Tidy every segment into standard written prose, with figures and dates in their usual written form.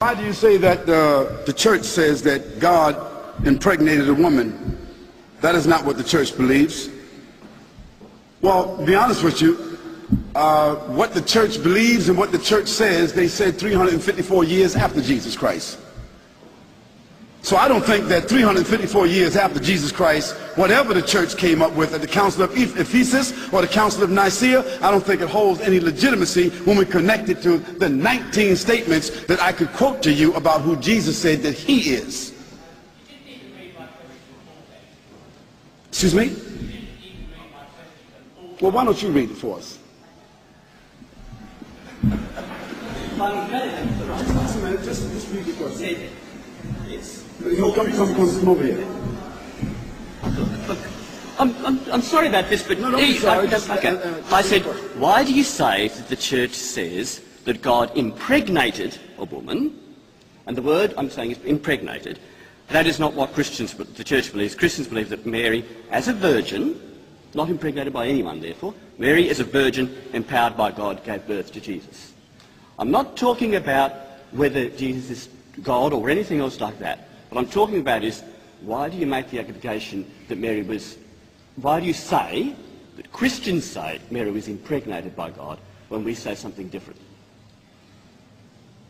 Why do you say that the church says that God impregnated a woman? That is not what the church believes. Well, to be honest with you, what the church believes and what the church says, they said 354 years after Jesus Christ. So I don't think that 354 years after Jesus Christ, whatever the church came up with at the Council of Ephesus or the Council of Nicaea, I don't think it holds any legitimacy when we connect it to the 19 statements that I could quote to you about who Jesus said that he is. Excuse me? Well, why don't you read it for us? Just read it for us. Yes. Come over here. Look, I'm sorry about this, but no, don't be sorry. I said, why do you say that the church says that God impregnated a woman? And the word I'm saying is impregnated. That is not what the church believes. Christians believe that Mary, as a virgin, not impregnated by anyone, therefore, Mary, as a virgin, empowered by God, gave birth to Jesus. I'm not talking about whether Jesus is God or anything else like that. What I'm talking about is, why do you make the accusation that why do you say, that Christians say Mary was impregnated by God when we say something different?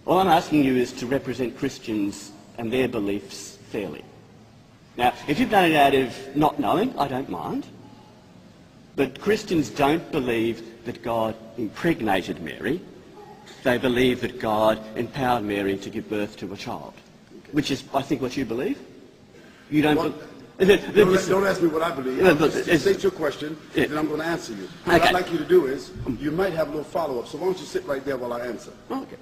All I'm asking you is to represent Christians and their beliefs fairly. Now, if you've done it out of not knowing, I don't mind. But Christians don't believe that God impregnated Mary. They believe that God empowered Mary to give birth to a child, which is, I think, what you believe. You don't. Don't ask me what I believe. Just state your question, and then I'm going to answer you. What I'd like you to do is, you might have a little follow-up, so why don't you sit right there while I answer? Okay.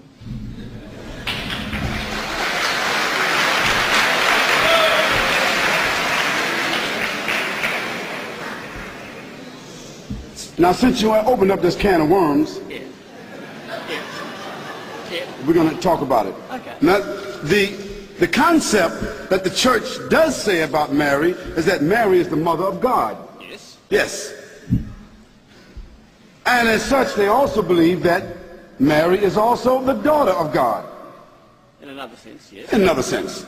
Now, since you opened up this can of worms, we're going to talk about it. Okay. Now, the concept that the church does say about Mary is that Mary is the mother of God. Yes. Yes. And as such, they also believe that Mary is also the daughter of God. In another sense, yes. In another sense.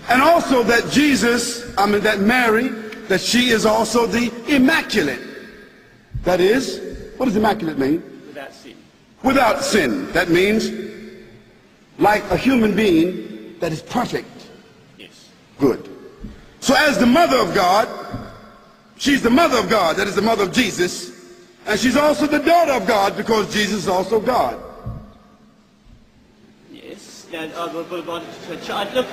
And also that that Mary, that she is also the immaculate. That is, what does immaculate mean? Without sin. Without sin. That means like a human being that is perfect. Yes. Good. So as the mother of God, she's the mother of God, that is the mother of Jesus, and she's also the daughter of God because Jesus is also God. Yes. And I want a chance to answer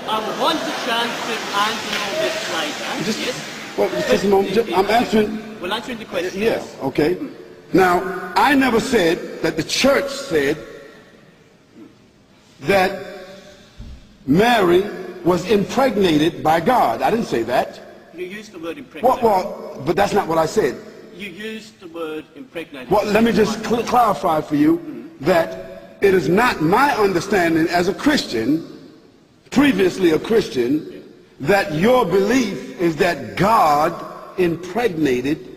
all this later. Yes. Well, just a moment. I'm answering. We'll answer the question. Yeah, okay. Now, I never said that the church said that Mary was impregnated by God. I didn't say that. You used the word impregnated. Well, but that's not what I said. You used the word impregnated. Well, let me just clarify for you that it is not my understanding as a Christian, previously a Christian, that your belief is that God impregnated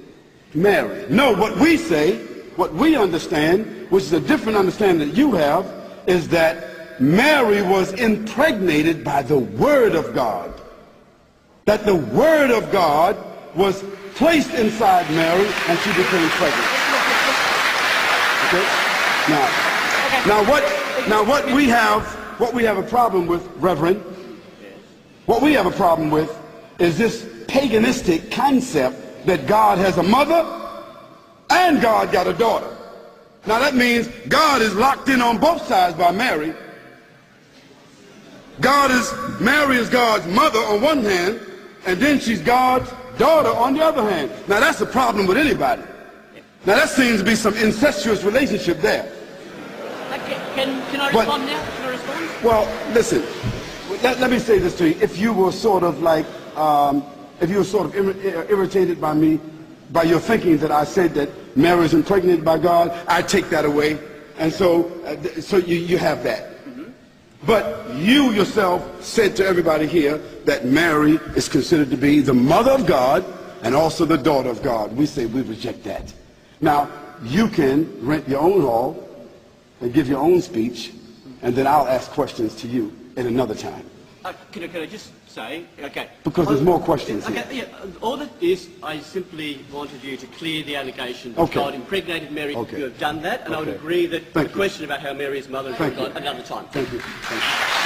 Mary. No, what we say, what we understand, which is a different understanding that you have, is that Mary was impregnated by the Word of God. That the Word of God was placed inside Mary and she became pregnant. Okay? Now what we have a problem with, Reverend, what we have a problem with is this paganistic concept that God has a mother and God got a daughter. Now that means God is locked in on both sides by Mary. Mary is God's mother on one hand, and then she's God's daughter on the other hand. Now that's a problem with anybody. Now that seems to be some incestuous relationship there. Can I respond now? Can I respond? Well, listen, let me say this to you. If you were sort of like, irritated by me, by your thinking that I said that Mary is impregnated by God, I take that away. And so you have that. But you yourself said to everybody here that Mary is considered to be the mother of God and also the daughter of God. We say we reject that. Now, you can rent your own hall and give your own speech and then I'll ask questions to you at another time. Can I just say, okay. Because there's more questions here. Okay, yeah, all that is, I simply wanted you to clear the allegation that Okay. God impregnated Mary. Okay. You have done that, and I would Okay. agree that Thank the you. question about how Mary is mother is Thank you. another time. Thank you. Thank you.